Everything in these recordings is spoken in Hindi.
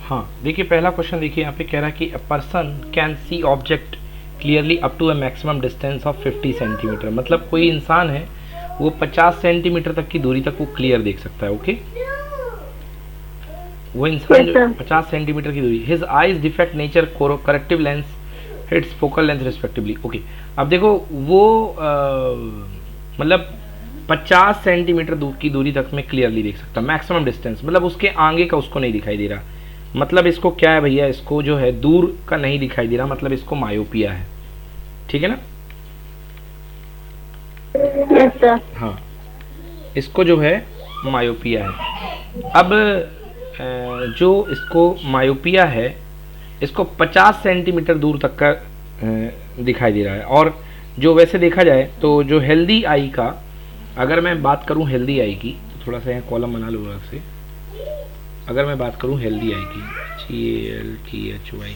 हाँ देखिए पहला क्वेश्चन देखिए यहाँ पे कह रहा है कि a person can see object clearly up to a maximum distance of 50 centimetre, मतलब कोई इंसान है वो 50 सेंटीमीटर तक की दूरी तक वो क्लियर देख सकता है। ओके, वो इंसान जो 50 सेंटीमीटर की दूरी, his eyes defect nature corrective lens hits focal length respectively. Okay, अब देखो वो मतलब 50 सेंटीमीटर दूर की दूरी तक में क्लियरली देख सकता, मैक्सिमम डिस्टेंस मतलब उसके आगे का उसको नहीं दिखाई दे रहा, मतलब इसको क्या है भैया, इसको जो है दूर का नहीं दिखाई दे रहा, मतलब इसको मायोपिया है। ठीक है ना? yes, हाँ, इसको जो है मायोपिया है। अब जो इसको मायोपिया है इसको 50 सेंटीमीटर दूर तक का दिखाई दे रहा है। और जो वैसे देखा जाए तो जो हेल्दी आई का, अगर मैं बात करूं हेल्दी आई की, तो थोड़ा सा यहाँ कॉलम बना लो अलग से। अगर मैं बात करूं हेल्दी आई की, HELTHY,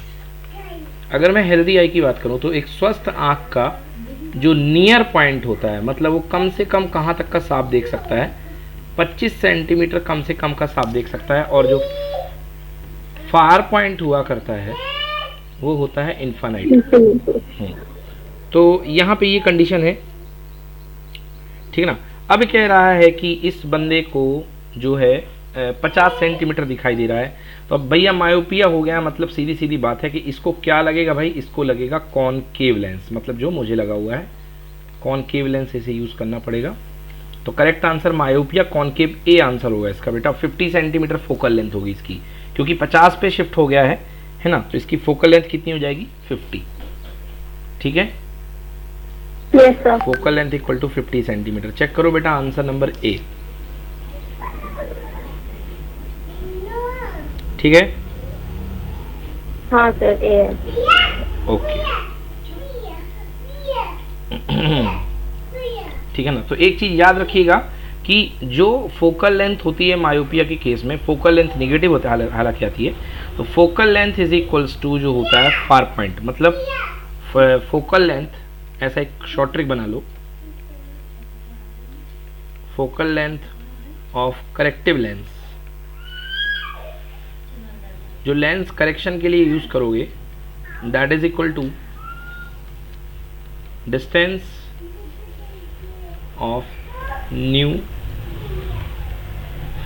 अगर मैं हेल्दी आई की बात करूं तो एक स्वस्थ आंख का जो नियर पॉइंट होता है, मतलब वो कम से कम कहाँ तक का साफ देख सकता है, 25 सेंटीमीटर कम से कम का साफ देख सकता है। और जो फार पॉइंट हुआ करता है वो होता है इन्फानाइट। तो यहाँ पे ये कंडीशन है, ठीक ना? अब कह रहा है कि इस बंदे को जो है 50 सेंटीमीटर दिखाई दे रहा है, तो अब भैया मायोपिया हो गया, मतलब सीधी सीधी बात है कि इसको क्या लगेगा भाई, इसको लगेगा कॉनकेव लेंस, मतलब जो मुझे लगा हुआ है कॉनकेव लेंस इसे यूज करना पड़ेगा। तो correct answer myopia concave A answer होगा इसका बेटा। 50 सेंटीमीटर फोकल लेंथ होगी इसकी, क्योंकि 50 पे शिफ्ट हो गया है ना, तो इसकी फोकल लेंथ कितनी हो जाएगी, 50। ठीक है, yes, sir. Focal length equal to 50 centimetre. Check करो बेटा आंसर नंबर ए। ठीक है, हाँ सर, ए ओके ठीक है ना? तो एक चीज याद रखिएगा कि जो फोकल लेंथ होती है मायोपिया के केस में, फोकल लेंथ निगेटिव होता है हालांकि आती है, तो focal length is equals to जो होता है फार पॉइंट, मतलब फोकल लेंथ, ऐसा एक शॉर्ट ट्रिक बना लो, focal length of corrective lens, जो लेंस करेक्शन के लिए यूज करोगे, that is equal to distance of new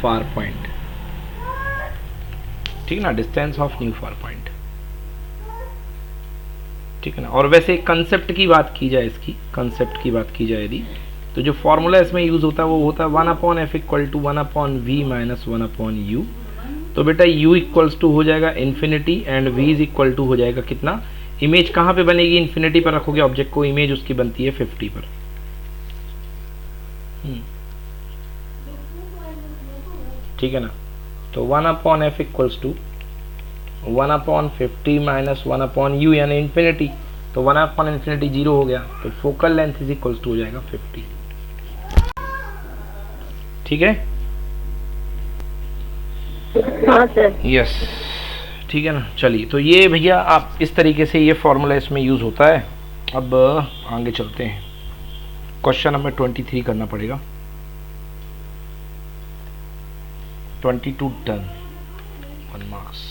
far point. ठीक ना, distance of new far point. ठीक है ना? और वैसे कंसेप्ट की बात की जाए, इसकी कंसेप्ट की बात की जाए यदि, तो जो फॉर्मूला इसमें यूज होता है वो होता है 1/f equal to 1/v minus 1/u। तो बेटा u इक्वल्स टू हो जाएगा infinity and v is equal to हो जाएगा कितना, इमेज कहाँ पे बनेगी, इन्फिनिटी पर रखोगे ऑब्जेक्ट को, इमेज उसकी बनती है 50 पर। ठीक है ना? तो 1/f equals to 1/50 minus 1/u यानी इन्फिनिटी, तो 1/infinity 0 हो गया, तो focal length is equals to हो जाएगा 50। ठीक है, हाँ सर, यस ठीक है ना? चलिए, तो ये भैया आप इस तरीके से ये फॉर्मूला इसमें यूज होता है। अब आगे चलते हैं, क्वेश्चन नंबर 23 करना पड़ेगा। 22 टन 1 मार्क्स।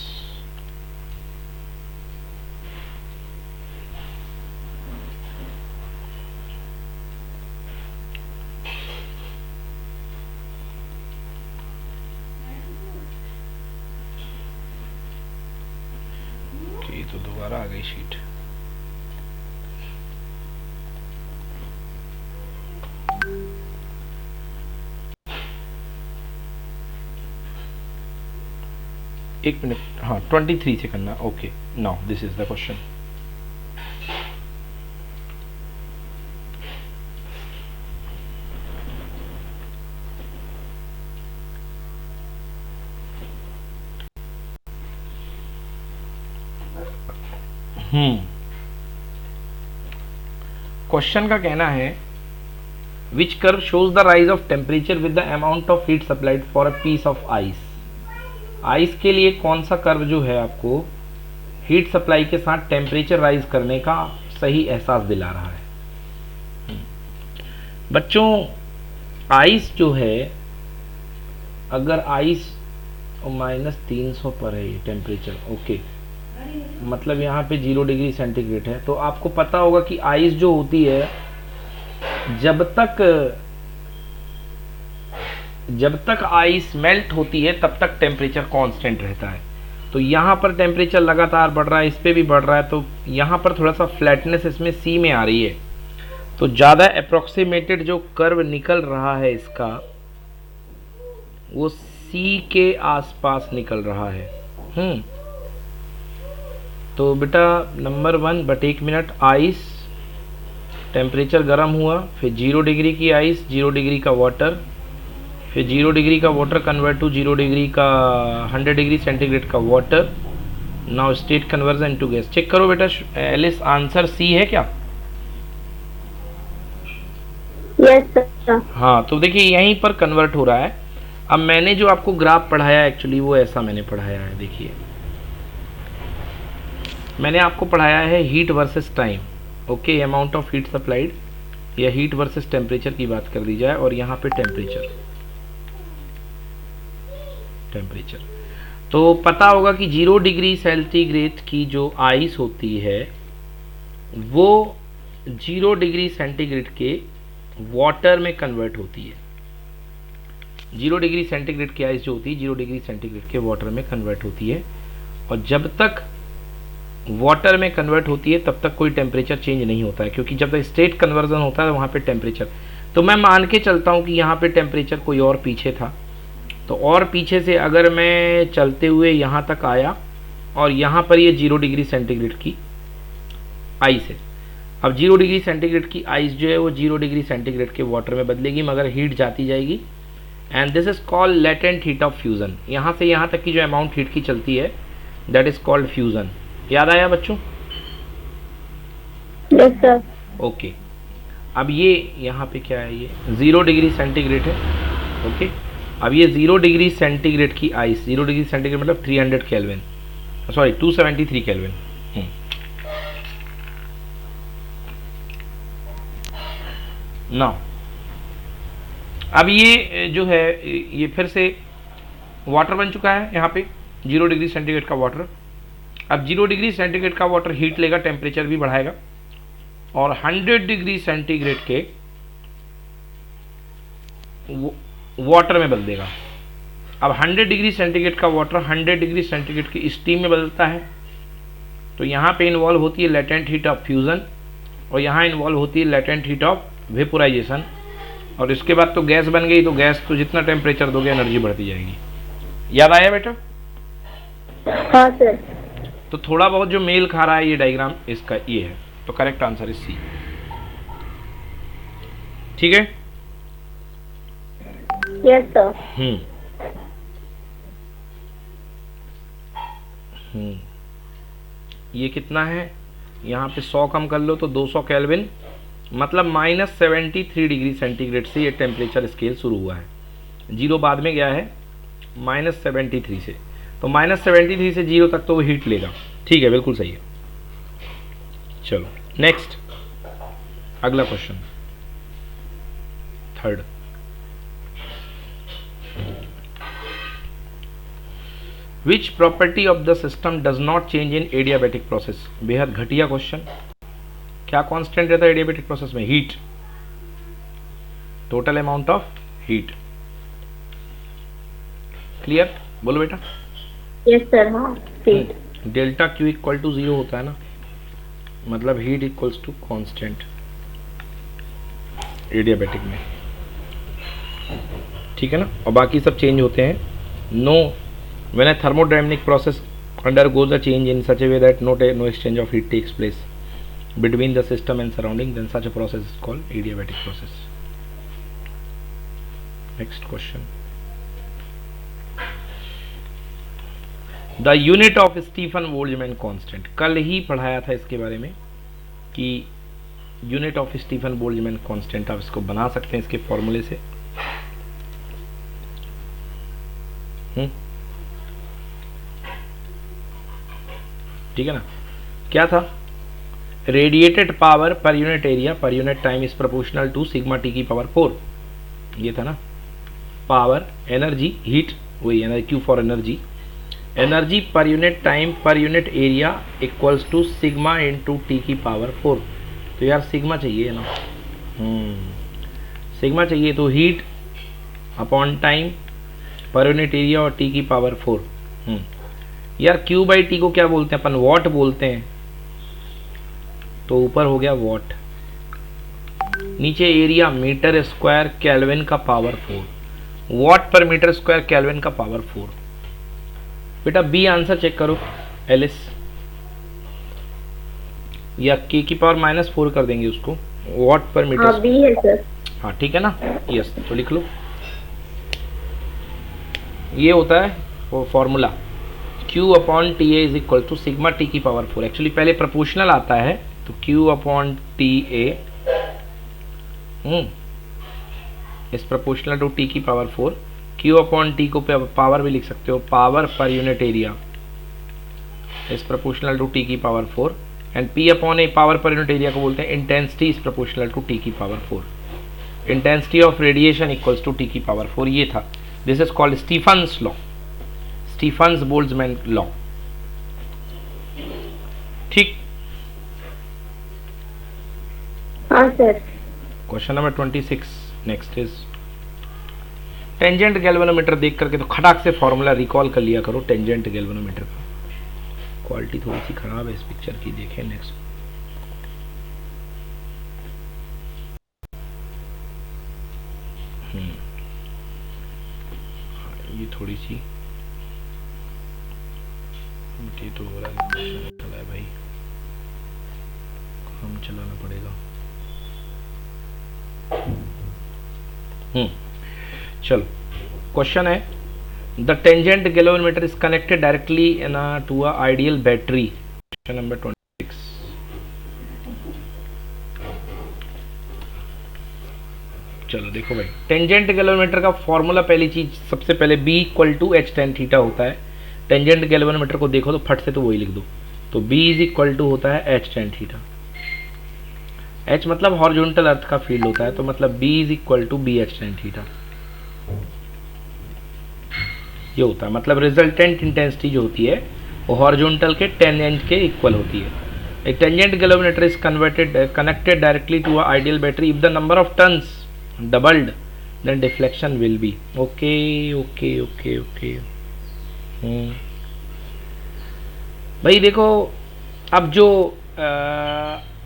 तो दोबारा आ गई शीट। एक मिनट, हाँ 23 से करना। Okay, now this is the question. Question का कहना है which curve shows the rise of temperature with the amount of heat supplied for a piece of ice. Ice के लिए कौन सा कर्व जो है आपको हीट सप्लाई के साथ टेम्परेचर राइज करने का सही एहसास दिला रहा है। बच्चों आइस जो है, अगर आइस और -300 पर है ये टेम्परेचर। ओके, मतलब यहाँ पे 0 डिग्री सेंटीग्रेड है। तो आपको पता होगा कि आइस जो होती है जब तक आइस मेल्ट होती है तब तक टेम्परेचर कांस्टेंट रहता है। तो यहाँ पर टेम्परेचर लगातार बढ़ रहा है, इस पे भी बढ़ रहा है, तो यहाँ पर थोड़ा सा फ्लैटनेस इसमें सी में आ रही है। तो ज़्यादा अप्रोक्सीमेटेड जो कर्व निकल रहा है इसका वो सी के आसपास निकल रहा है। तो बेटा number 1 but 1 minute, ice temperature गर्म हुआ, फिर 0 डिग्री की आइस, 0 डिग्री का वाटर, फिर 0 डिग्री का वाटर कन्वर्ट टू 0 डिग्री का 100 डिग्री सेंटीग्रेड का water. Now state conversion to gas. Check करो बेटा एलिस, आंसर सी है क्या? Yes sir. हाँ, तो देखिए यहीं पर कन्वर्ट हो रहा है। अब मैंने जो आपको ग्राफ पढ़ाया एक्चुअली वो ऐसा मैंने पढ़ाया है। देखिए मैंने आपको पढ़ाया है heat versus time. Okay, amount of heat supplied या हीट वर्सेस टेम्परेचर की बात कर दी जाए, और यहाँ पे टेम्परेचर तो पता होगा कि 0 डिग्री सेंटीग्रेड की जो आइस होती है वो 0 डिग्री सेंटीग्रेड के वाटर में कन्वर्ट होती है। 0 डिग्री सेंटीग्रेड की आइस जो होती है 0 डिग्री सेंटीग्रेड के वाटर में कन्वर्ट होती है, और जब तक वाटर में कन्वर्ट होती है तब तक कोई टेम्परेचर चेंज नहीं होता है, क्योंकि जब तक स्टेट कन्वर्जन होता है वहाँ पे टेम्परेचर, तो मैं मान के चलता हूँ कि यहाँ पे टेम्परेचर कोई और पीछे था, तो और पीछे से अगर मैं चलते हुए यहाँ तक आया और यहाँ पर ये 0 डिग्री सेंटीग्रेड की आइस है। अब 0 डिग्री सेंटीग्रेड की आइस जो है वो 0 डिग्री सेंटीग्रेड के वाटर में बदलेगी, मगर हीट जाती जाएगी, and this is called latent heat of fusion. यहाँ से यहाँ तक की जो अमाउंट हीट की चलती है दैट इज कॉल्ड फ्यूजन। याद आया बच्चों? Yes sir. ओके, अब ये यहाँ पे क्या है, ये 0 डिग्री सेंटीग्रेड है। ओके, अब ये 0 डिग्री सेंटीग्रेड की आइस, 0 डिग्री सेंटीग्रेड मतलब 300 केल्विन, सॉरी 273 केल्विन। नाउ अब ये जो है ये फिर से वाटर बन चुका है यहाँ पे 0 डिग्री सेंटीग्रेड का वाटर। अब 0 डिग्री सेंटीग्रेड का वाटर हीट लेगा, टेम्परेचर भी बढ़ाएगा, और 100 डिग्री सेंटीग्रेड के वाटर में बदल देगा। अब 100 डिग्री सेंटीग्रेड का वाटर 100 डिग्री सेंटीग्रेड की स्टीम में बदलता है, तो यहाँ पे इन्वॉल्व होती है लेटेंट हीट ऑफ फ्यूजन, और यहाँ इन्वॉल्व होती है लेटेंट हीट ऑफ वेपोराइजेशन, और इसके बाद तो गैस बन गई। तो गैस तो जितना टेम्परेचर दोगे एनर्जी बढ़ती जाएगी। याद आया बेटा? हाँ सर। तो थोड़ा बहुत जो मेल खा रहा है ये डायग्राम इसका ये है, तो करेक्ट आंसर इज सी। ठीक है? Yes sir. ये कितना है, यहाँ पे 100 कम कर लो तो 200 केल्विन, मतलब -73 डिग्री सेंटीग्रेड से ये टेम्परेचर स्केल शुरू हुआ है। 0 बाद में गया है -73 से, तो -73 से 0 तक तो वो हीट लेगा। ठीक है, बिल्कुल सही है। चलो नेक्स्ट, अगला question, third. Which property of the system does not change in adiabatic process? बेहद घटिया क्वेश्चन। क्या कांस्टेंट रहता है एडियाबैटिक प्रोसेस में? Heat, total amount of heat. Clear? बोलो बेटा। Yes sir. हाँ, heat. Delta Q equal to 0 होता है ना, मतलब heat equals to constant adiabatic में। ठीक है ना, और बाकी सब चेंज होते हैं। No, when a thermodynamic process undergoes a change in such a way that no exchange of heat takes place between the system and surrounding, then such a process is called adiabatic process. Next question. The unit of Stefan Boltzmann constant, कल ही पढ़ाया था इसके बारे में कि unit of Stefan Boltzmann constant, आप इसको बना सकते हैं इसके फॉर्मूले से। ठीक है ना, क्या था? Radiated power per unit area per unit time is proportional to sigma T की पावर 4। ये था ना, पावर, एनर्जी, हीट वही energy, Q for energy, energy per unit time per unit area equals to sigma into T की पावर 4। तो यार सिग्मा चाहिए ना, सिग्मा चाहिए, तो heat upon time per unit area और टी की पावर 4। यार क्यू बाई टी को क्या बोलते हैं अपन, वॉट बोलते हैं, तो ऊपर हो गया वॉट, नीचे एरिया मीटर स्क्वायर केल्विन का पावर 4, वॉट पर मीटर स्क्वायर केल्विन का पावर 4। बेटा बी आंसर चेक करो एलिस, या के की पावर -4 कर देंगे उसको, वॉट पर मीटर। हाँ बी है सर। हाँ ठीक है ना, यस, तो लिख लो, ये होता है वो formula, Q upon T A is equal to sigma T की पावर 4। एक्चुअली पहले प्रोपोर्शनल आता है, तो Q upon T A is proportional to T की पावर 4, Q अपॉन टी को पावर भी लिख सकते हो, power per unit area is proportional to T की power 4, and P upon A power per unit area को बोलते हैं intensity is proportional to T की power 4, intensity of radiation equals to T की पावर 4। ये था, this is called Stefan's law, Stefan's Boltzmann law. ठीक, हाँ sir. Question number 26 next is tangent galvanometer. देख करके तो खटाक से फॉर्मूला रिकॉल कर लिया करो टेंजेंट गैल्वेनोमीटर का। क्वालिटी थोड़ी सी खराब है इस पिक्चर की, देखें नेक्स्ट। ये थोड़ी सी ये तो हो रहा है भाई, काम चलाना पड़ेगा। चलो क्वेश्चन है, the tangent galvanometer is connected directly to a ideal battery. Question number 26। चलो देखो भाई, टेंजेंट गैल्वेनोमीटर का फॉर्मूला, पहली चीज सबसे पहले B equal to H tan theta होता है। टेंजेंट गैल्वेनोमीटर को देखो तो फट से तो वही लिख दो, तो B इज इक्वल टू होता है एच टेन थीटा। H मतलब हॉरिजॉन्टल अर्थ का फील्ड होता है, तो मतलब B is equal to B H tan theta. ये होता है, मतलब रिजल्टेंट इंटेंसिटी जो होती है वो हॉरिजॉन्टल के टेंजेंट के इक्वल होती है। A tangent galvanometer is connected directly to a ideal battery. If the number of turns doubled, then deflection will be okay. भाई देखो, अब जो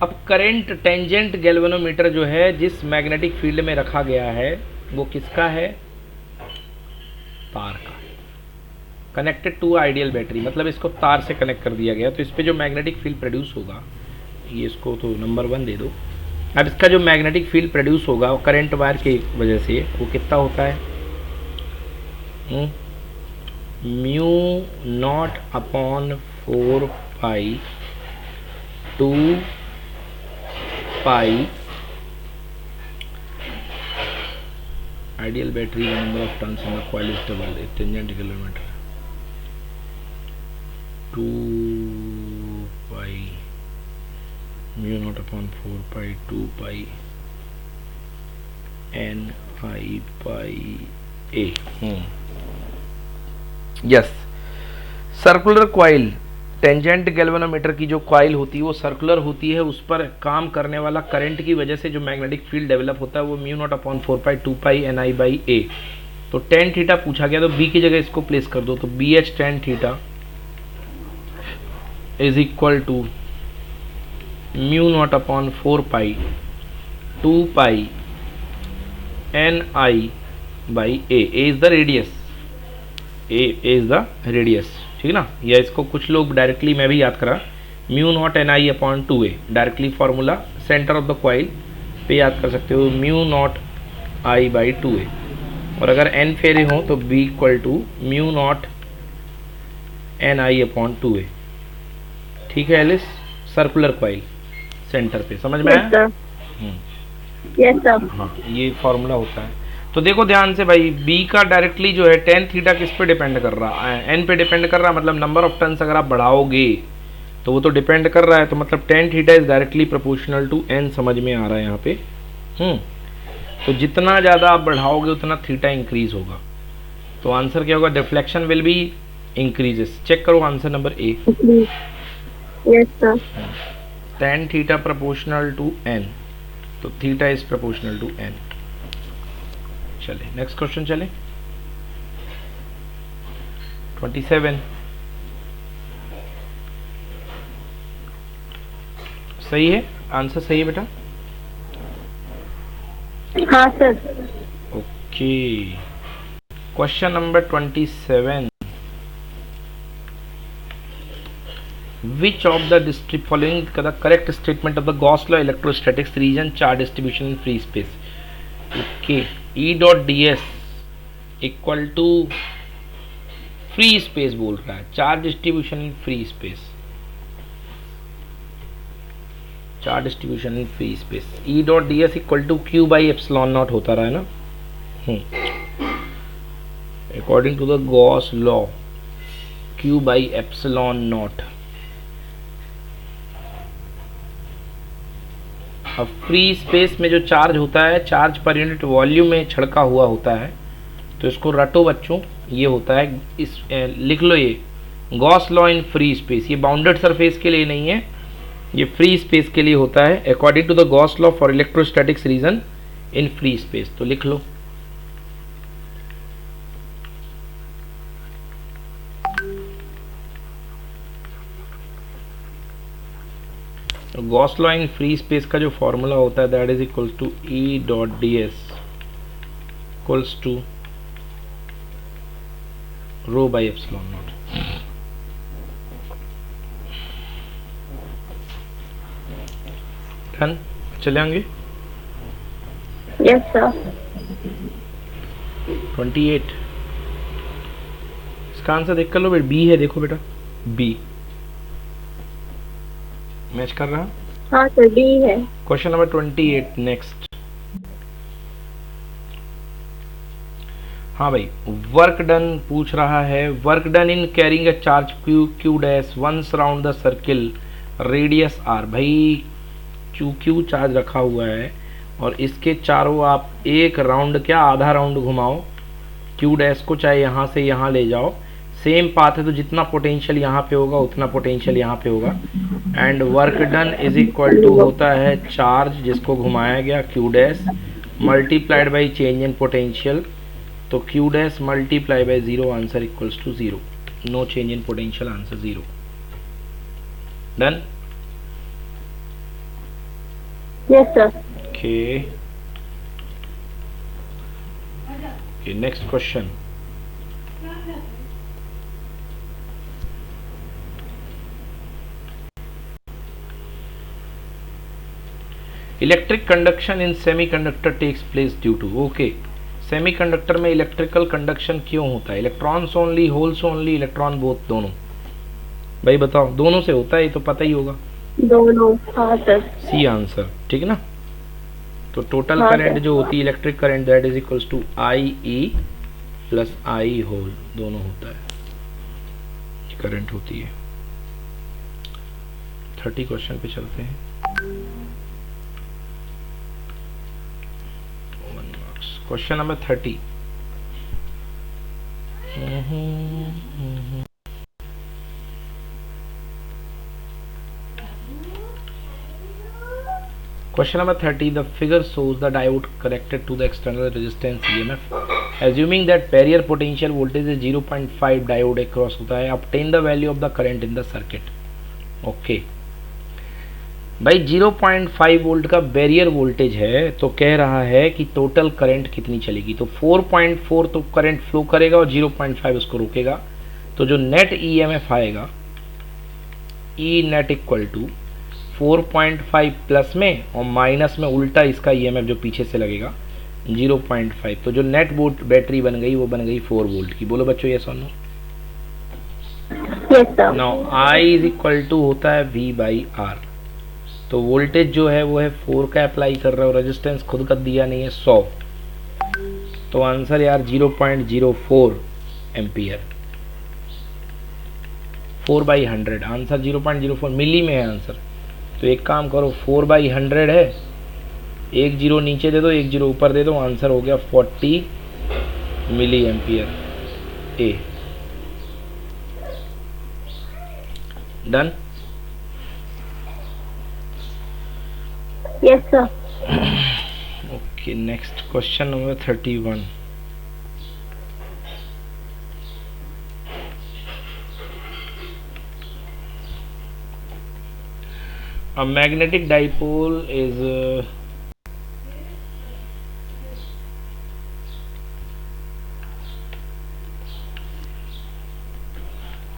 अब करंट टेंजेंट गैल्वेनोमीटर जो है जिस मैग्नेटिक फील्ड में रखा गया है वो किसका है, तार का, कनेक्टेड टू आइडियल बैटरी, मतलब इसको तार से कनेक्ट कर दिया गया, तो इस पे जो मैग्नेटिक फील्ड प्रोड्यूस होगा, ये इसको तो नंबर 1 दे दो। अब इसका जो मैग्नेटिक फील्ड प्रोड्यूस होगा वो करंट वायर की वजह से वो कितना होता है, mu naught upon 4 pi 2 pi ideal battery number of turns in the coil is double tangent galvanometer 2 pi mu naught upon 4 pi 2 pi N I pi A. Yes, circular coil, tangent galvanometer की जो कॉइल होती है वो सर्कुलर होती है, उस पर काम करने वाला करंट की वजह से जो मैग्नेटिक फील्ड डेवलप होता है वो mu naught upon 4 pi 2 pi N I by A. तो टेन थीटा पूछा गया, तो बी की जगह इसको प्लेस कर दो, तो B H tan theta is equal to mu naught upon 4 pi 2 pi N I by A. A is the radius, A is the radius, ठीक ना। या इसको कुछ लोग डायरेक्टली, मैं भी याद करा, mu naught N I upon 2 A, directly formula centre of the coil पे याद कर सकते हो, mu naught I by 2 A, और अगर एन फेरे हों तो B equal to mu naught N I upon 2 A. ठीक है एलिस, सर्कुलर कॉइल सेंटर पे, समझ में आया? Yes sir. हाँ, ये फॉर्मूला होता है। तो देखो ध्यान से भाई, बी का डायरेक्टली जो है टेन थीटा किस पे डिपेंड कर रहा है, एन पे डिपेंड कर रहा है, मतलब नंबर ऑफ टर्न्स अगर आप बढ़ाओगे तो वो तो डिपेंड कर रहा है, तो मतलब tan theta is directly proportional to N, समझ में आ रहा है यहाँ पे। तो जितना ज़्यादा आप बढ़ाओगे उतना थीटा इंक्रीज होगा, तो आंसर क्या होगा, deflection will be increases. Check करो answer number A. Yes, sir. tan theta proportional to n, तो theta is proportional to n। चले नेक्स्ट क्वेश्चन चले। 27 सही है, आंसर सही है बेटा। हाँ sir. Okay, question number 27, which of the following the correct statement of the Gauss law electrostatics region charge distribution in free space? Okay, E dot ds equal to free space बोल रहा है, charge distribution in free space, charge distribution in free space. E dot ds equal to Q by epsilon naught होता रहा है ना, according to the Gauss law Q by epsilon naught. अब फ्री स्पेस में जो चार्ज होता है, चार्ज पर यूनिट वॉल्यूम में छिड़का हुआ होता है, तो इसको रटो बच्चों, ये होता है इस लिख लो, ये Gauss law in free space. ये बाउंडेड सरफेस के लिए नहीं है, ये फ्री स्पेस के लिए होता है, according to the Gauss law for electrostatics region in free space. तो लिख लो Gauss law in free space का जो फॉर्मूला होता है that is equal to E dot D S equals to rho by epsilon naught. Done, चले आएंगे। Yes, sir. 28 इसका आंसर देख कर लो बेटा, बी है, देखो बेटा बी मैच कर रहा। हाँ सर, डी है। Question number 28 next. हाँ भाई, वर्क डन पूछ रहा है, work done in carrying a charge Q Q dash once round the circle radius R. भाई क्यू चार्ज रखा हुआ है और इसके चारों आप एक राउंड क्या आधा राउंड घुमाओ, क्यू डैश को चाहे यहाँ से यहाँ ले जाओ, सेम पाथ है, तो जितना पोटेंशियल यहाँ पे होगा उतना पोटेंशियल यहाँ पे होगा। And work done is equal to होता है चार्ज जिसको घुमाया गया Q dash multiplied by change in potential, तो Q dash multiply by 0, answer equals to 0, no change in potential, answer 0। Done. Yes, sir. Okay. Okay, next question. Electric conduction in semiconductor takes place due to, okay, semiconductor में इलेक्ट्रिकल कंडक्शन क्यों होता है? Electrons only, holes only, electron both, दोनों? भाई बताओ, दोनों से होता है, ये तो पता ही होगा। दोनों, हाँ सर। सी आंसर, ठीक है ना। तो टोटल हाँ, करंट जो होती है electric current that is equals to I E plus I hole, दोनों होता है, करंट होती है। 30 क्वेश्चन पे चलते हैं। Question number 30। Question number 30. The figure shows the diode connected to the external resistance EMF. Assuming that barrier potential voltage is 0.5 diode across होता है, obtain the value of the current in the circuit. Okay. भाई 0.5 वोल्ट का बैरियर वोल्टेज है, तो कह रहा है कि टोटल करंट कितनी चलेगी। तो 4.4 तो करंट फ्लो करेगा और 0.5 उसको रोकेगा, तो जो नेट ईएमएफ आएगा E net equal to 4.5 plus में और माइनस में उल्टा इसका ईएमएफ जो पीछे से लगेगा 0.5, तो जो नेट बोट बैटरी बन गई वो बन गई 4 वोल्ट की। बोलो बच्चों यस और no? Yes sir. Now I is equal to होता है V बाई आर, तो वोल्टेज जो है वो है 4 का अप्लाई कर रहे हो, रेजिस्टेंस खुद का दिया नहीं है 100, तो आंसर यार 0.04 एम्पियर, 4/100, आंसर 0.04 मिली में है आंसर। तो एक काम करो, 4/100 है, एक जीरो नीचे दे दो, एक जीरो ऊपर दे दो, आंसर हो गया 40 milli ampere. A. Done. Yes, sir. Okay, next question number 31. A magnetic dipole is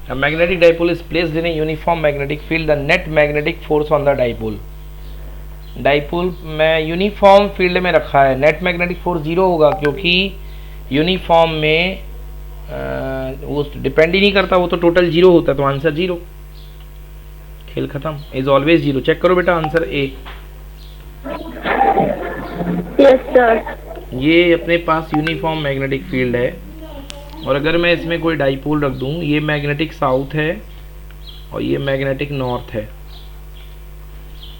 a magnetic dipole is placed in a uniform magnetic field. The net magnetic force on the dipole. Dipole में यूनिफॉर्म फील्ड में रखा है, नेट मैग्नेटिक फोर्स जीरो होगा क्योंकि यूनिफॉर्म में वो डिपेंड ही नहीं करता, वो तो टोटल जीरो होता है, तो आंसर जीरो, खेल खत्म, इज ऑलवेज जीरो। चेक करो बेटा आंसर ए। Yes, sir. ये अपने पास यूनिफॉर्म मैग्नेटिक फील्ड है और अगर मैं इसमें कोई डाइपोल रख दूं, ये मैग्नेटिक साउथ है और ये मैग्नेटिक नॉर्थ है,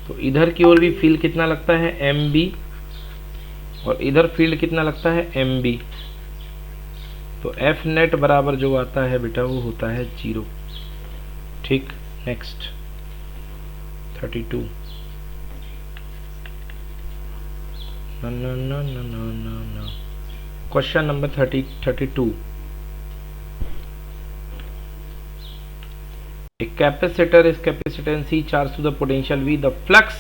तो इधर की ओर भी फील्ड कितना लगता है एम बी और इधर फील्ड कितना लगता है एम बी, तो एफ नेट बराबर जो आता है बेटा वो होता है जीरो। ठीक, next 32। no question number 32। A capacitor is capacitance C charged to the potential V. The flux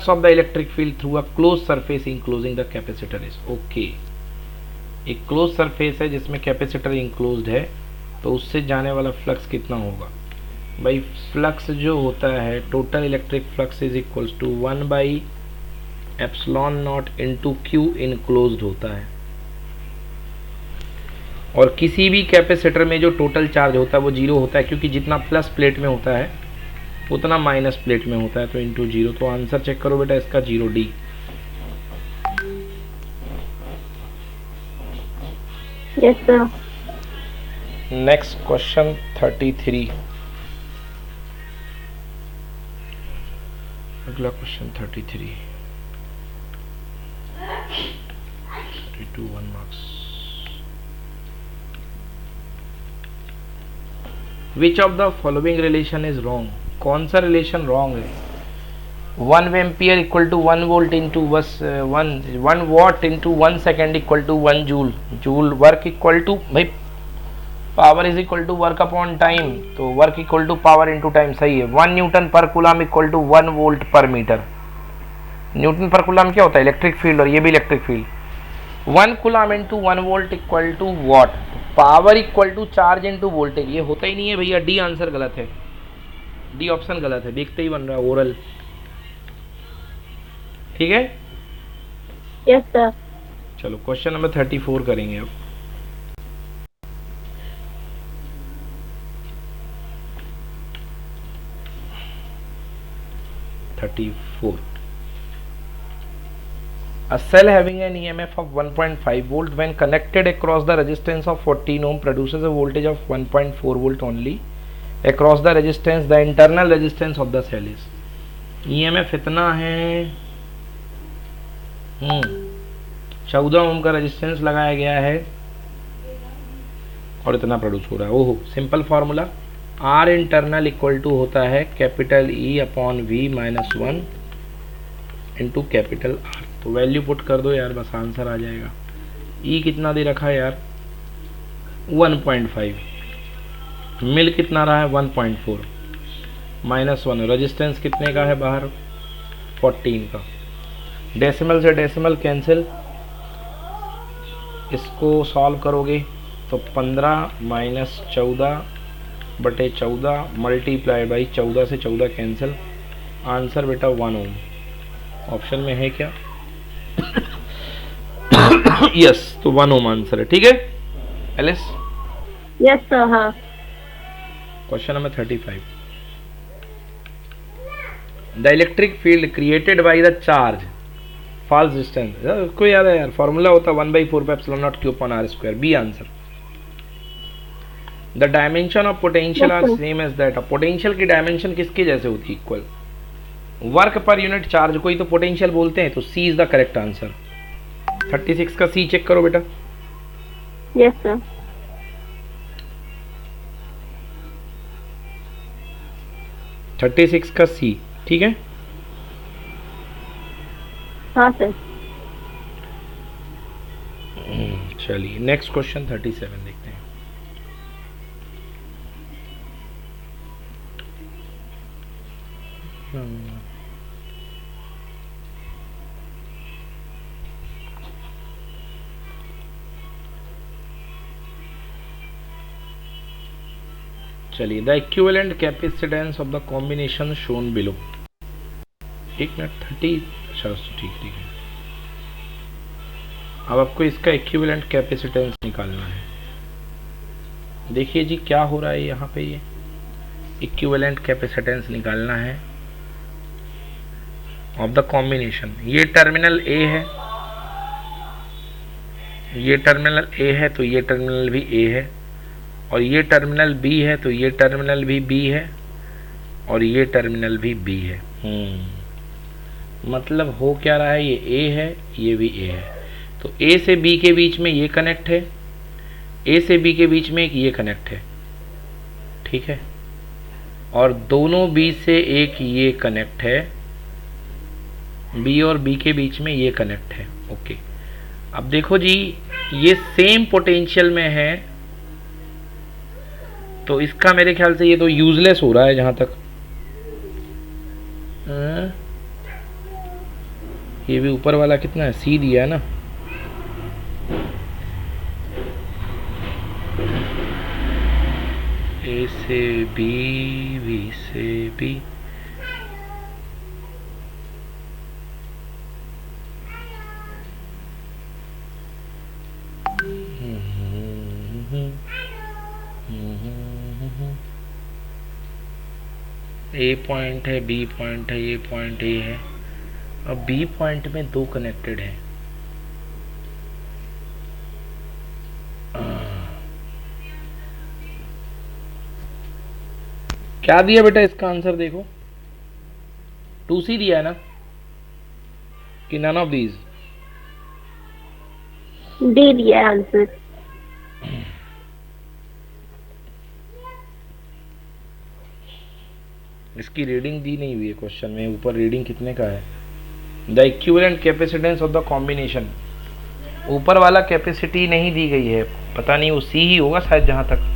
of the electric field through a closed surface enclosing the capacitor is okay. एक क्लोज सरफेस है जिसमें कैपेसिटर इंक्लोज्ड है, तो उससे जाने वाला फ्लक्स कितना होगा भाई? फ्लक्स जो होता है total electric flux is equals to 1/ε0 into Q enclosed होता है, और किसी भी कैपेसिटर में जो टोटल चार्ज होता है वो जीरो होता है, क्योंकि जितना प्लस प्लेट में होता है उतना माइनस प्लेट में होता है, तो इंटू जीरो। तो आंसर चेक करो बेटा इसका zero, D. Yes, sir. Next question 33। अगला question 33। 32 1 marks. Which of the following relation is wrong? कौन सा रिलेशन रॉन्ग है? 1 ampere equal to 1 volt into 1 watt into 1 second equal to 1 joule. Joule work equal to भाई power is equal to work upon time, तो work equal to power into time, सही है। 1 newton per coulomb equal to 1 volt per metre. Newton per coulomb क्या होता है? इलेक्ट्रिक फील्ड, और ये भी electric field. 1 coulomb into 1 volt equal to what. Power equal to charge into voltage, ये होता ही नहीं है भैया, डी आंसर गलत है, डी ऑप्शन गलत है, देखते ही बन रहा है ओरल। ठीक है, Yes, sir. चलो क्वेश्चन नंबर 34 करेंगे अब। A cell having an EMF of 1.5 volt when connected across the resistance of 14 ohm produces a voltage of 1.4 volt only across the resistance. The internal resistance of the cell is, EMF इतना है 14 ओम का रेजिस्टेंस लगाया गया है और इतना प्रोड्यूस हो रहा है। ओहो, simple formula, R internal equal to होता है capital E upon V minus 1 into capital R. तो वैल्यू पुट कर दो यार, बस आंसर आ जाएगा। ई कितना दे रखा है यार? 1.5। मिल कितना रहा है? 1.4 माइनस 1। रेजिस्टेंस कितने का है बाहर? 14 का। डेसिमल से डेसिमल कैंसिल, इसको सॉल्व करोगे तो 15 माइनस 14 बटे 14 मल्टीप्लाई बाई 14 से 14 कैंसिल, आंसर बेटा 1 ओम। ऑप्शन में है क्या? यस, तो 1 ओम आंसर है। ठीक है एलिस? Yes, sir. हाँ. Question number 35। The electric field created by the charge falls distance, को याद है यार, फॉर्मूला होता 1/4πε0 q upon r square, B answer. The dimension of potential are same as that. Potential की डायमेंशन किसके जैसे होती है? Equal. Work per unit charge को ही तो पोटेंशियल बोलते हैं, तो C is the correct answer. 36 का सी चेक करो बेटा। Yes, sir. 36 का C, ठीक है। हाँ सर। चलिए नेक्स्ट क्वेश्चन 37 देखते हैं। चलिए, the equivalent capacitance of the combination shown below. 1 minute 30, अच्छा ठीक ठीक है। अब आपको इसका इक्विवेलेंट कैपेसिटेंस निकालना है। देखिए जी क्या हो रहा है यहाँ पे, ये इक्विवेलेंट कैपेसिटेंस निकालना है ऑफ द कॉम्बिनेशन। ये टर्मिनल ए है, ये टर्मिनल ए है तो ये टर्मिनल भी ए है, और ये टर्मिनल बी है तो ये टर्मिनल भी बी है, और ये टर्मिनल भी बी है। मतलब हो क्या रहा है, ये ए है ये भी ए है, तो ए से बी के बीच में ये कनेक्ट है, ए से बी के बीच में एक ये कनेक्ट है, ठीक है, और दोनों बी से एक ये कनेक्ट है, बी और बी के बीच में ये कनेक्ट है। ओके, अब देखो जी ये सेम पोटेंशियल में है, तो इसका मेरे ख्याल से ये तो यूजलेस हो रहा है जहां तक। ये भी ऊपर वाला कितना है, सी दिया है ना, ए से बी, बी से बी, ए पॉइंट है, बी पॉइंट है, ये पॉइंट ए है, अब बी पॉइंट में दो कनेक्टेड है। क्या दिया बेटा इसका आंसर देखो, 2C दिया है ना, कि नन ऑफ दीज? डी दिया आंसर। इसकी रीडिंग दी नहीं हुई है क्वेश्चन में, ऊपर रीडिंग कितने का है। The equivalent capacitance of the combination, ऊपर वाला कैपेसिटी नहीं दी गई है, पता नहीं वो सी ही होगा शायद जहां तक।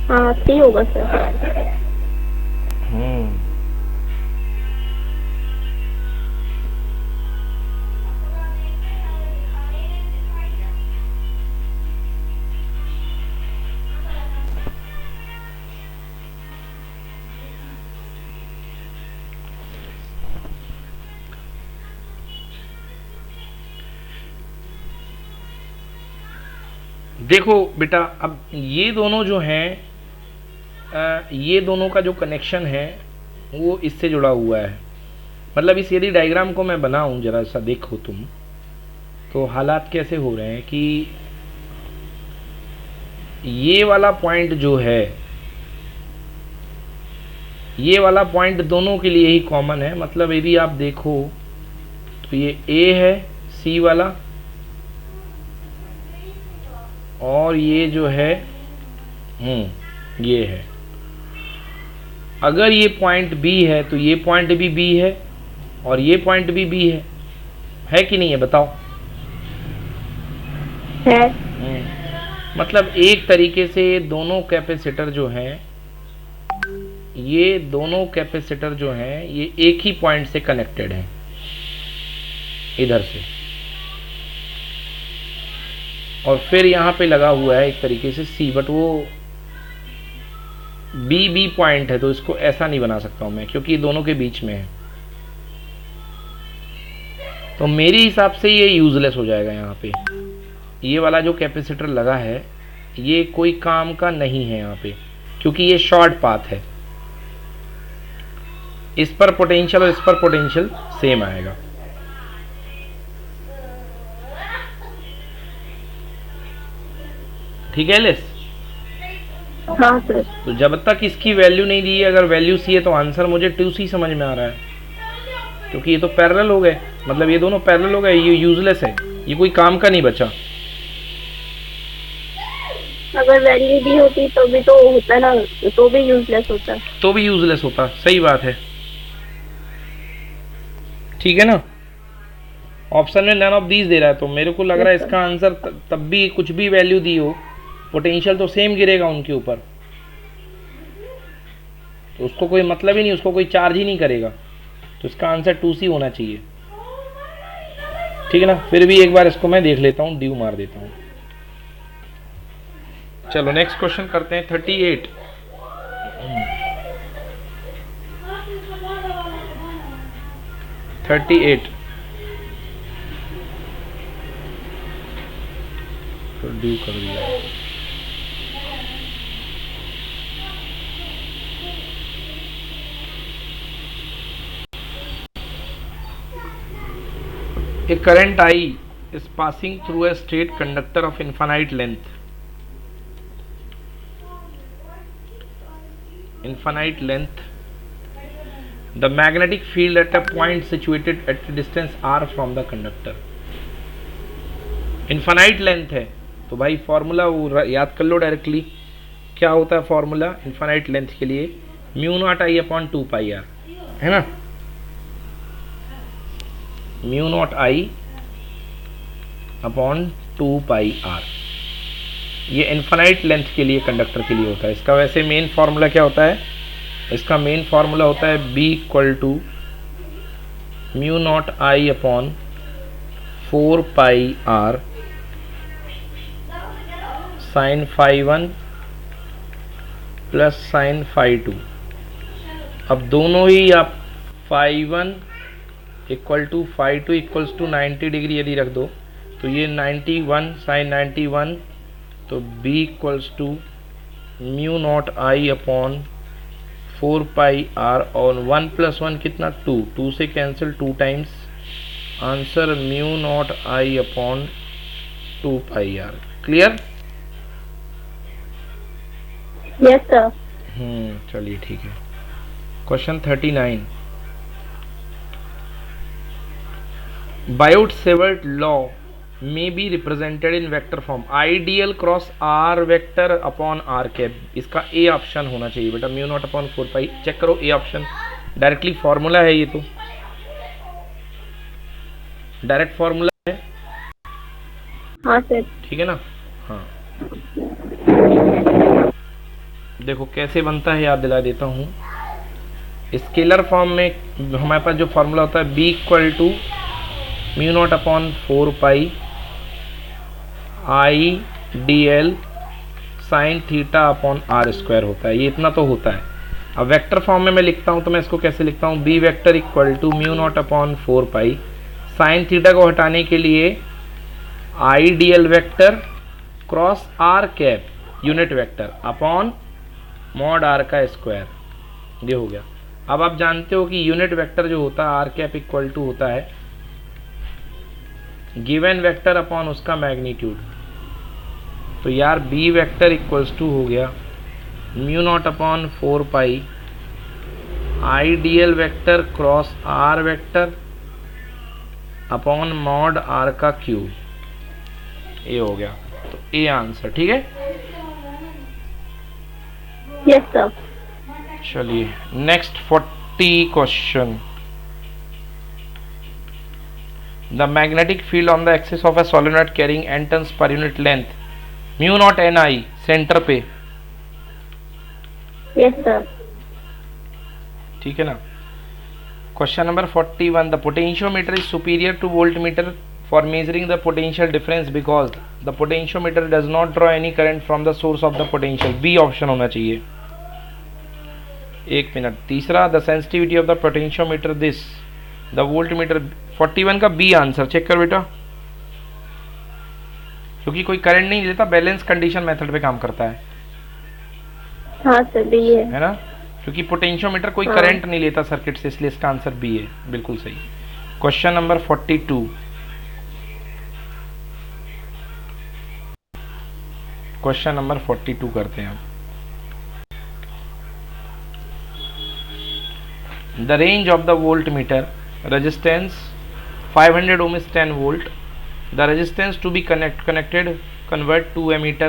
हाँ सी होगा सर। देखो बेटा, अब ये दोनों जो हैं, ये दोनों का जो कनेक्शन है वो इससे जुड़ा हुआ है। मतलब इस यदि डायग्राम को मैं बनाऊं, जरा सा देखो तुम, तो हालात कैसे हो रहे हैं कि ये वाला पॉइंट जो है, ये वाला पॉइंट दोनों के लिए ही कॉमन है। मतलब यदि आप देखो तो ये ए है सी वाला, और ये जो है ये है। अगर ये पॉइंट बी है तो ये पॉइंट भी बी है, और ये पॉइंट भी बी है कि नहीं है बताओ? है। मतलब एक तरीके से दोनों कैपेसिटर जो हैं, ये दोनों कैपेसिटर जो हैं ये एक ही पॉइंट से कनेक्टेड हैं, इधर से, और फिर यहाँ पे लगा हुआ है एक तरीके से सी, बट वो बी पॉइंट है तो इसको ऐसा नहीं बना सकता हूं मैं, क्योंकि ये दोनों के बीच में है। तो मेरे हिसाब से ये यूजलेस हो जाएगा। यहाँ पे ये वाला जो कैपेसिटर लगा है ये कोई काम का नहीं है यहाँ पे, क्योंकि ये शॉर्ट पाथ है। इस पर पोटेंशियल और इस पर पोटेंशियल सेम आएगा। ठीक है लेस? हाँ सर। तो जब तक इसकी वैल्यू नहीं दी है, अगर वैल्यू सी है तो आंसर मुझे 2C समझ में आ रहा है, क्योंकि ये तो पैरेलल हो गए, मतलब ये दोनों पैरेलल हो गए, ये यूजलेस है, ये कोई काम का नहीं बचा। अगर वैल्यू दी होती तो भी तो होता ना, तो भी यूजलेस होता। तो भी यूजलेस होता, सही बात है, ठीक है ना। ऑप्शन में नन ऑफ दीज दे रहा है, तो मेरे को लग रहा है Yes, sir. इसका आंसर तब भी कुछ भी वैल्यू दी हो, पोटेंशियल तो सेम गिरेगा उनके ऊपर, तो उसको कोई मतलब ही नहीं, उसको कोई चार्ज ही नहीं करेगा, तो इसका आंसर 2C होना चाहिए, ठीक है ना। फिर भी एक बार इसको मैं देख लेता हूँ, ड्यू मार देता हूँ। चलो नेक्स्ट क्वेश्चन करते हैं 38। तो ड्यू कर दिया। A current I is passing through a straight conductor of infinite length. The magnetic field at a point situated at a distance r from the conductor. Infinite length है, तो भाई फॉर्मूला वो याद कर लो डायरेक्टली। क्या होता है फॉर्मूला इन्फानाइट लेंथ के लिए? Mu naught I upon 2 pi R, है ना। Mu naught I upon 2 pi R, ये इन्फानाइट लेंथ के लिए कंडक्टर के लिए होता है। इसका वैसे मेन फार्मूला क्या होता है? इसका मेन फार्मूला होता है B equal to mu naught I upon 4 pi R sine phi 1 plus sine phi 2। अब दोनों ही आप phi 1 equal to phi 2 equals to 90 degree यदि रख दो तो ये 91 साइन 91, तो B equals to mu naught I upon 4 pi R और 1 प्लस 1 कितना 2, 2 से cancel 2 times, answer mu naught I upon 2 pi R. Clear? Yes sir. चलिए ठीक है। Question 39, Biot Savart law may be represented in vector form ideal cross r vector upon r cap। इसका ए ऑप्शन होना चाहिए बेटा, म्यू नॉट अपॉन 4 पाई। चेक करो ए ऑप्शन, डायरेक्टली फॉर्मूला है, ये तो डायरेक्ट फॉर्मूला है। हाँ सर। ठीक है ना। हाँ देखो कैसे बनता है, याद दिला देता हूँ। स्केलर फॉर्म में हमारे पास जो फॉर्मूला होता है b equal to mu naught upon 4 pi I D L sine theta upon R square होता है, ये इतना तो होता है। अब वेक्टर फॉर्म में मैं लिखता हूँ तो मैं इसको कैसे लिखता हूँ? B vector equal to mu naught upon 4 pi sine theta को हटाने के लिए I D L vector cross R cap unit vector upon mod R का स्क्वायर, ये हो गया। अब आप जानते हो कि यूनिट वेक्टर जो होता है आर कैप इक्वल टू होता है गिवन वेक्टर अपॉन उसका मैग्नीट्यूड। तो यार बी वेक्टर इक्वल्स टू हो गया mu naught upon 4 pi I D L vector cross R vector upon mod R का क्यूब, ये हो गया। तो ए आंसर, ठीक है। Yes sir. चलिए next 40 question. The magnetic field on the axis of a solenoid carrying n turns per unit length, mu naught ni centre पे। Yes sir. ठीक है ना। Question number 41, the potentiometer is superior to voltmeter for measuring the potential difference because the potentiometer does not draw any current from the source of the potential। B option होना चाहिए। एक मिनट। तीसरा, the sensitivity of the potentiometer this the voltmeter. 41 का बी आंसर। चेक कर बेटा, क्योंकि कोई करंट नहीं लेता, बैलेंस कंडीशन मेथड पे काम करता है। हाँ सर, बी है ना, क्योंकि पोटेंशियोमीटर कोई करंट नहीं लेता सर्किट से, इसलिए इसका आंसर बी है। बिल्कुल सही। क्वेश्चन नंबर 42, क्वेश्चन नंबर 42 करते हैं। The range of the volt meter resistance 500 ohm is 10 volt। The resistance to be connected convert to ammeter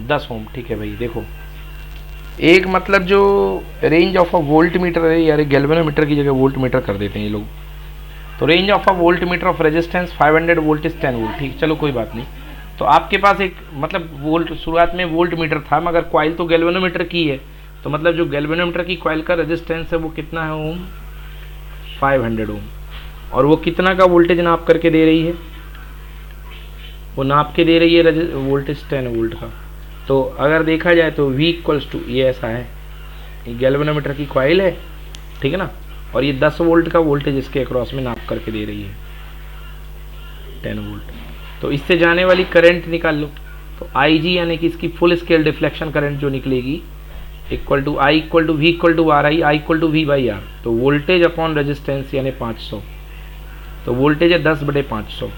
10 ओम, ठीक है भाई। देखो एक मतलब जो range of a volt meter है यार, गैल्वेनोमीटर की जगह वोल्ट मीटर कर देते हैं ये लोग। तो range of a volt meter of resistance 500 volt is 10 volt, ठीक, चलो कोई बात नहीं। तो आपके पास एक मतलब वोल्ट शुरुआत में वोल्ट मीटर था, मगर कॉइल तो गैल्वेनोमीटर की है, तो मतलब जो गैल्वेनोमीटर की कॉइल का रेजिस्टेंस है वो कितना है ओम, 500 ओम। और वो कितना का वोल्टेज नाप करके दे रही है, वो नाप के दे रही है वोल्टेज 10 वोल्ट का। तो अगर देखा जाए तो V इक्वल्स टू, ये ऐसा है, ये गैल्वेनोमीटर की कॉइल है, ठीक है ना, और ये 10 वोल्ट का वोल्टेज इसके अक्रॉस में नाप करके दे रही है 10 वोल्ट। तो इससे जाने वाली करंट निकाल लो। तो IG यानी कि इसकी फुल स्केल डिफ्लेक्शन करंट जो निकलेगी equal to I equal to V equal to RI, I equal to V by R। तो वोल्टेज अपॉन रेजिस्टेंस यानी 500, तो वोल्टेज है 10/500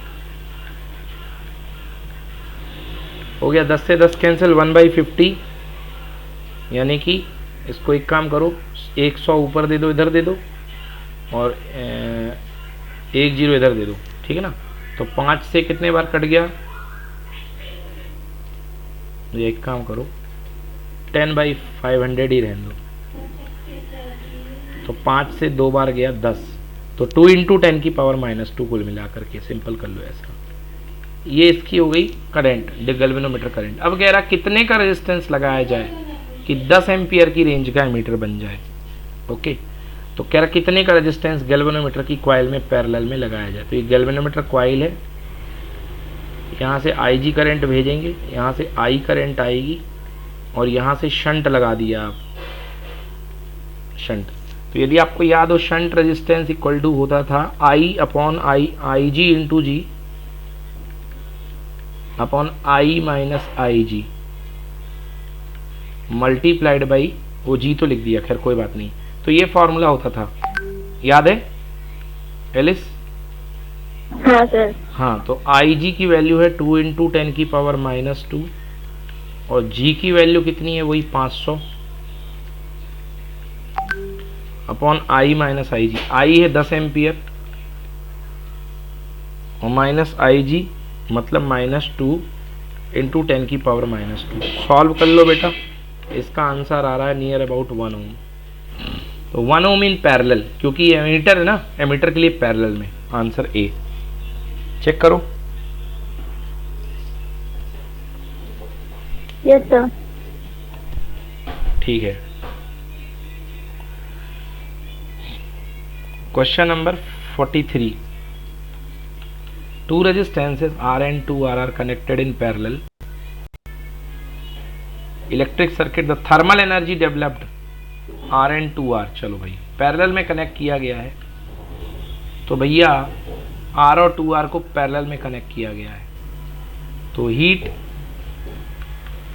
हो गया। 10 से 10 कैंसिल, 1/50, यानी कि इसको एक काम करो, 100 ऊपर दे दो, इधर दे दो, और 1 0 इधर दे दो, ठीक है ना। तो 5 से कितने बार कट गया, ये एक काम करो 10/500 ही रहने दो। तो 5 से 2 बार गया 10, तो 2 × 10⁻⁻2 कुल मिला करके, सिंपल कर लो ऐसा। ये इसकी हो गई करंट, गैल्वेनोमीटर करंट। अब कह रहा कितने का रेजिस्टेंस लगाया जाए कि 10 एम्पियर की रेंज का एमीटर बन जाए। ओके, तो कह रहा कितने का रेजिस्टेंस गैल्वेनोमीटर की कॉइल में पैरेलल में लगाया जाए। तो ये गैल्वेनोमीटर कॉइल है, यहाँ से IG करंट भेजेंगे, यहाँ से I करंट आएगी, और यहाँ से शंट लगा दिया आप, शंट। तो यदि आपको याद हो शंट रेजिस्टेंस इक्वल टू होता था I/IG into G upon I-IG multiplied by, वो जी तो लिख दिया, खैर कोई बात नहीं। तो ये फॉर्मूला होता था, याद है एलिस? हाँ सर। हाँ, तो IG की वैल्यू है 2 × 10⁻², और G की वैल्यू कितनी है, वही 500 अपॉन I-IG। I है 10 एम्पियर और माइनस IG मतलब -2 × 10⁻²। सॉल्व कर लो बेटा, इसका आंसर आ रहा है नियर अबाउट 1 ओम। तो 1 ओम इन पैरेलल, क्योंकि ये एमीटर है ना, एमीटर के लिए पैरेलल में, आंसर ए। चेक करो। Yes sir. ठीक है, question number 43। Two resistances R and 2R are connected in parallel. Electric circuit, the thermal energy developed R and 2R। चलो भाई पैरेलल में कनेक्ट किया गया है, तो भैया R और 2R को पैरेलल में कनेक्ट किया गया है। तो हीट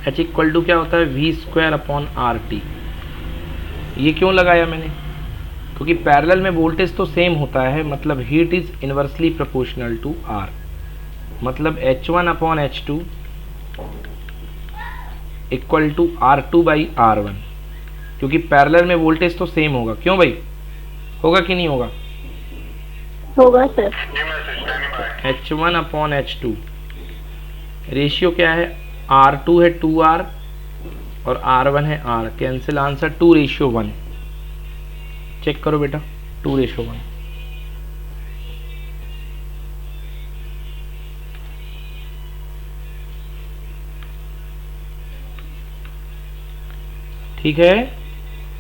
H इक्वल टू क्या होता है, V²/RT। ये क्यों लगाया मैंने, क्योंकि पैरेलल में वोल्टेज तो सेम होता है, मतलब heat is inversely proportional to R, मतलब H1/H2 इक्वल टू R2/R1, क्योंकि पैरेलल में वोल्टेज तो सेम होगा। क्यों भाई, होगा कि नहीं होगा? होगा सर। H1/H2 रेशियो क्या है, R2 है 2R और R1 है R, कैंसिल, आंसर 2:1। चेक करो बेटा, 2:1। ठीक है,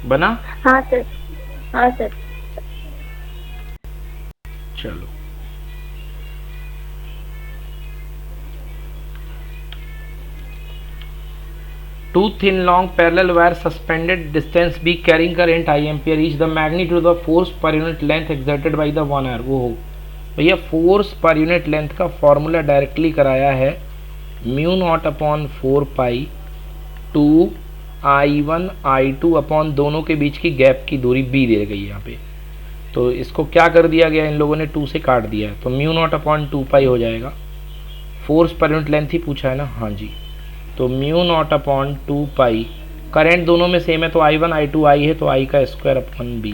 बना? हाँ सर, हाँ सर। चलो, two thin long parallel wires suspended distance B carrying current I ampere each, the magnitude of force per unit length exerted by the 1 hour। वो हो भैया, फोर्स पर यूनिट लेंथ का फॉर्मूला डायरेक्टली कराया है, μ0/4π 2I1 I2 अपॉन दोनों के बीच की गैप की दूरी B दे गई यहाँ पे। तो इसको क्या कर दिया गया, इन लोगों ने 2 से काट दिया, तो μ0/2π हो जाएगा। फोर्स पर यूनिट लेंथ ही पूछा है ना, हाँ जी। तो μ0/2π, करंट दोनों में सेम है, तो I1 I2 I है, तो I का स्क्वायर/B,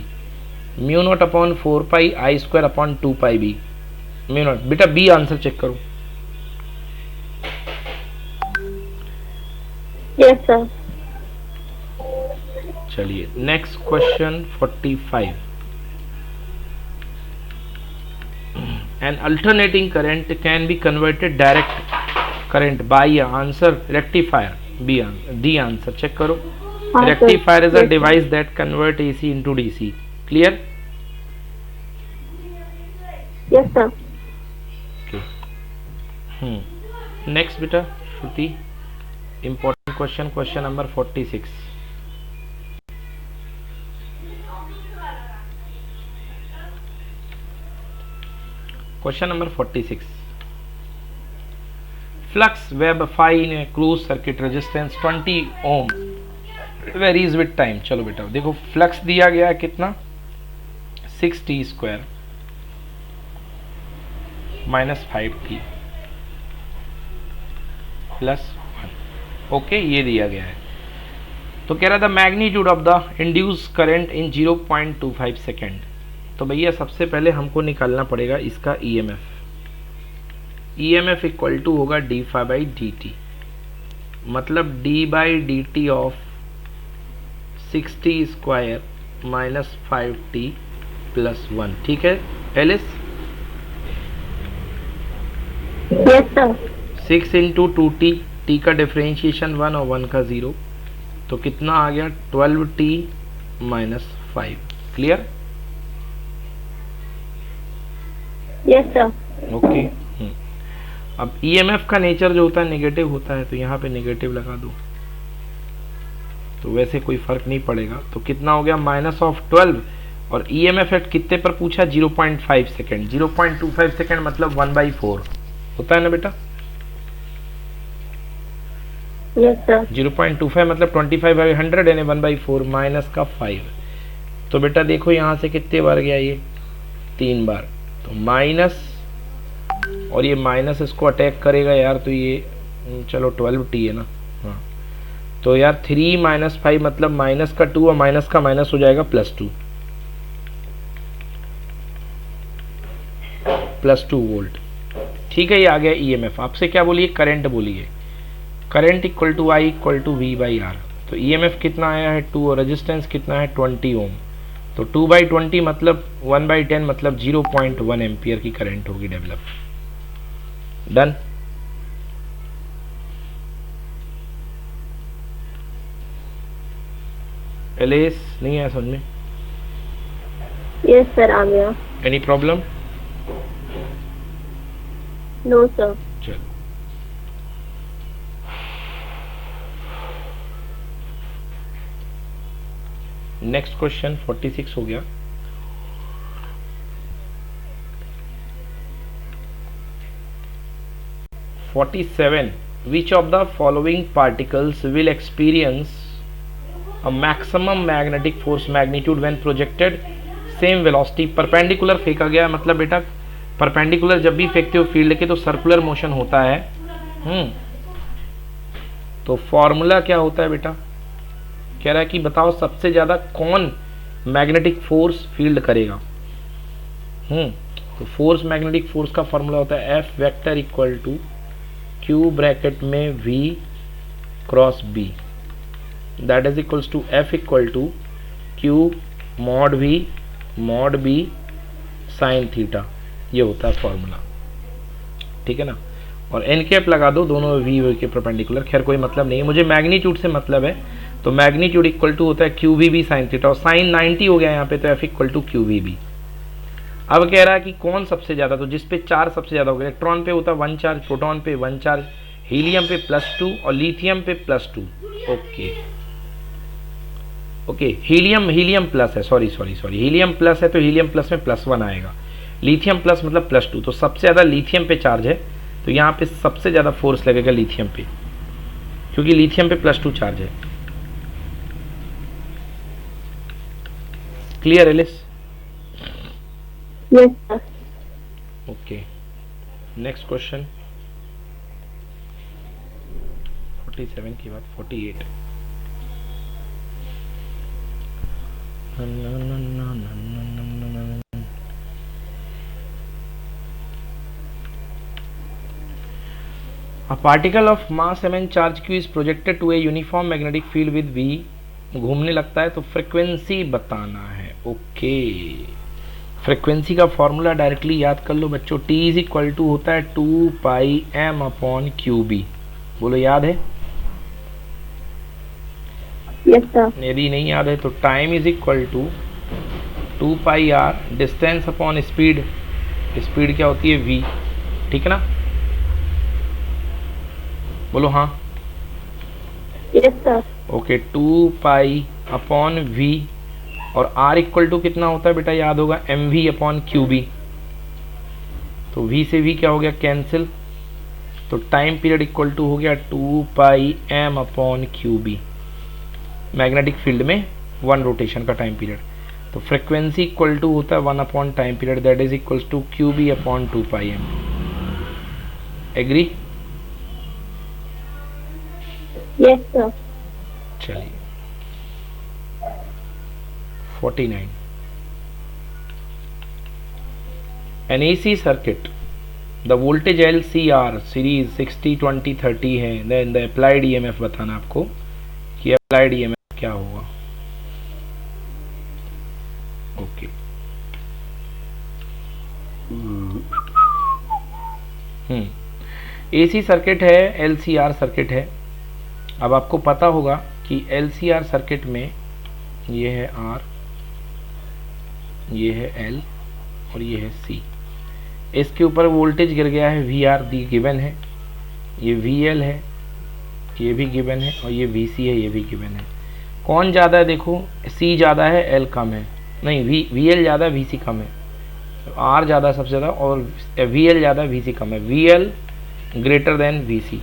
μ0/4π I²/2πB। μ0 बेटा B आंसर चेक करो। Yes, sir. चलिए next question 45. An alternating current can be converted direct current by answer rectifier. The answer check करो. हाँ, sir. Rectifier is a Yes, sir. device that convert AC into DC. Clear? Yes, sir. Okay. Next beta Shruti, important question number 46. Question number 46. Flux web phi in a closed circuit resistance 20 ohm varies with time. चलो बेटा देखो फ्लक्स दिया गया है कितना 6t square minus 5t plus 1. Okay ये दिया गया है. तो कह रहा था magnitude of the induce current in 0.25 second. तो भैया सबसे पहले हमको निकालना पड़ेगा इसका ईएमएफ. ईएमएफ इक्वल टू होगा D phi by D T, मतलब D by D T of 6t square minus 5t plus 1. ठीक है Alice? Yes, sir. 6 into 2t, t का डिफ्रेंशिएशन 1 और 1 का 0, तो कितना आ गया 12t minus 5. Clear? Yes, sir. Okay. अब ईएमएफ का नेचर जो होता है नेगेटिव होता है, तो यहाँ पे नेगेटिव लगा दो तो वैसे कोई फर्क नहीं पड़ेगा. तो कितना हो गया माइनस ऑफ 12 और ईएमएफ एट कितने पर पूछा 0.5 सेकेंड. 0.25 सेकेंड मतलब 1/4 होता है ना बेटा. Yes, sir. 0.25 मतलब 25/100 यानी 1/4 माइनस का 5. तो बेटा देखो यहाँ से कितने बार गया ये 3 बार. तो माइनस और ये माइनस इसको अटैक करेगा यार, तो ये चलो 12t है ना. हाँ तो यार 3 माइनस 5 मतलब माइनस का 2 और माइनस का माइनस हो जाएगा प्लस 2 वोल्ट. ठीक है ये आ गया ईएमएफ. आपसे क्या बोलिए करंट बोलिए. Current equal to I equal to V by R. तो ईएमएफ कितना आया है 2 और रेजिस्टेंस कितना है 20 ओम. तो 2/20 मतलब 1/10 मतलब 0.1 एम्पियर की करंट होगी डेवलप. डन. एलेस नहीं आया समझ में? Yes, sir. आ गया. Any problem? No, sir. चलो नेक्स्ट क्वेश्चन 46 हो गया. Which of the following particles will experience a maximum magnetic force magnitude when projected same velocity? Perpendicular फेंका गया मतलब बेटा परपेंडिकुलर जब भी फेंकते हो फील्ड के तो सर्कुलर मोशन होता है. तो फॉर्मूला क्या होता है बेटा? कह रहा है कि बताओ सबसे ज्यादा कौन मैग्नेटिक फोर्स फील्ड करेगा. तो फोर्स मैग्नेटिक फोर्स का फॉर्मूला होता है F vector equal to Q bracket में V cross B, that is equals to F equal to Q mod B sine theta. ये होता है फॉर्मूला. ठीक है ना. और एन कैप लगा दो दोनों वी के परपेंडिकुलर. खैर कोई मतलब नहीं है, मुझे मैग्नीट्यूड से मतलब है. तो मैग्नीट्यूड इक्वल टू होता है Q V B sine theta और साइन 90 हो गया यहाँ पे, तो F equal to Q V B. अब कह रहा है कि कौन सबसे ज्यादा, तो जिस पे चार्ज सबसे ज्यादा होगा इलेक्ट्रॉन पे होता है 1 चार्ज, प्रोटॉन पे 1 चार्ज, हीलियम पे +2 और लिथियम पे +2. ओके हीलियम प्लस है, सॉरी हीलियम प्लस है तो हीलियम प्लस में +1 आएगा. लिथियम प्लस मतलब +2. तो सबसे ज्यादा लिथियम पे चार्ज है, तो यहाँ पे सबसे ज्यादा फोर्स लगेगा लिथियम पे, क्योंकि लिथियम पे +2 चार्ज है. Clear Alice? Yes, sir. Okay next question 47 के बाद 48. A particle of mass m and charge q is projected to a uniform magnetic field with v, घूमने लगता है तो फ्रिक्वेंसी बताना है। ओके, फ्रिक्वेंसी का फॉर्मूला डायरेक्टली याद कर लो बच्चों, T इज इक्वल टू होता है 2 pi m upon Q B. बोलो याद है? Yes sir. यदि नहीं याद है तो time is equal to 2 pi R distance upon speed, speed क्या होती है v, ठीक है ना? बोलो हाँ। Yes sir. Okay, 2 pi upon v और r इक्वल टू कितना होता है बेटा, याद होगा M V upon Q B. तो v से v क्या हो गया, कैंसिल, तो टाइम पीरियड इक्वल टू हो गया 2 pi m upon Q B, magnetic field में 1 रोटेशन का टाइम पीरियड। तो फ्रिक्वेंसी इक्वल टू होता है 1 upon time period, that is equal to Q B upon 2 pi M. Agree? Yes sir. चलिए 49, an AC circuit, the voltage LCR series 60 20 30 है, then the applied EMF बताना आपको कि applied EMF क्या होगा। ओके, AC सर्किट है, LCR सर्किट है। अब आपको पता होगा कि LCR सर्किट में ये है R, ये है L और ये है C। इसके ऊपर वोल्टेज गिर गया है VR दी गिवन है, ये VL है, ये भी गिवन है, और ये VC है, ये भी गिवन है। कौन ज़्यादा है देखो, C ज़्यादा है, L कम है, नहीं VL ज़्यादा VC कम है, R ज़्यादा सबसे ज़्यादा और VL ज़्यादा VC कम है, VL ग्रेटर देन VC।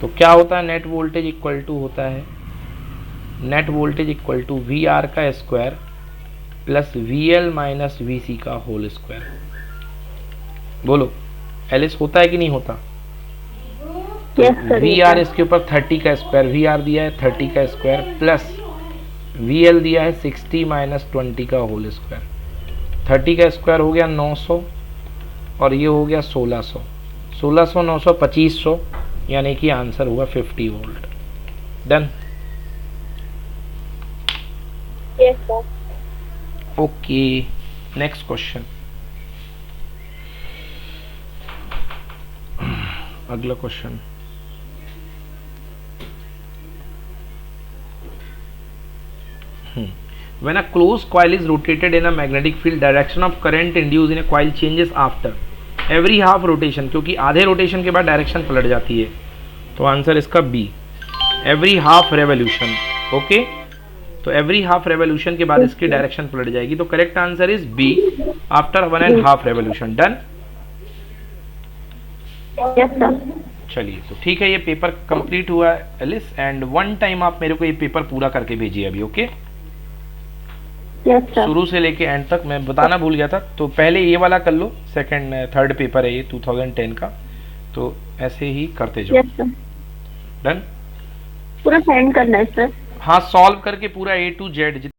तो क्या होता है, नेट वोल्टेज इक्वल टू होता है, net voltage equal to VR का square plus VL minus VC का होल स्क्वायर। बोलो एलिस होता है कि नहीं होता? VR इसके ऊपर 30 का स्क्वायर, VR दिया है 30 का स्क्वायर प्लस VL दिया है 60 माइनस 20 का होल स्क्वायर। 30 का स्क्वायर हो गया 900 और ये हो गया 1600, 1600 900 2500, यानी कि आंसर हुआ 50 volt. Done? Yes sir. Okay, next question. अगला question, when a closed coil is rotated in a magnetic field, direction of current induced in a coil changes after every half rotation, क्योंकि आधे रोटेशन के बाद डायरेक्शन पलट जाती है, तो आंसर इसका B, every half revolution. Okay, तो एवरी हाफ रेवोल्यूशन के बाद इसकी डायरेक्शन पलट जाएगी, तो correct answer is B, after 1.5 revolution. Done? Yes sir. चलिए, तो ठीक है, ये पेपर कंप्लीट हुआ एलिस, एंड वन टाइम आप मेरे को ये पेपर पूरा करके भेजिए अभी। Okay, yes sir. शुरू से लेके एंड तक। मैं बताना भूल गया था, तो पहले ये वाला कर लो, सेकंड थर्ड पेपर है ये 2010 का, तो ऐसे ही करते जाओ। Yes sir. डन? पूरा सेंड करना है सर? हाँ, सॉल्व करके पूरा A to Z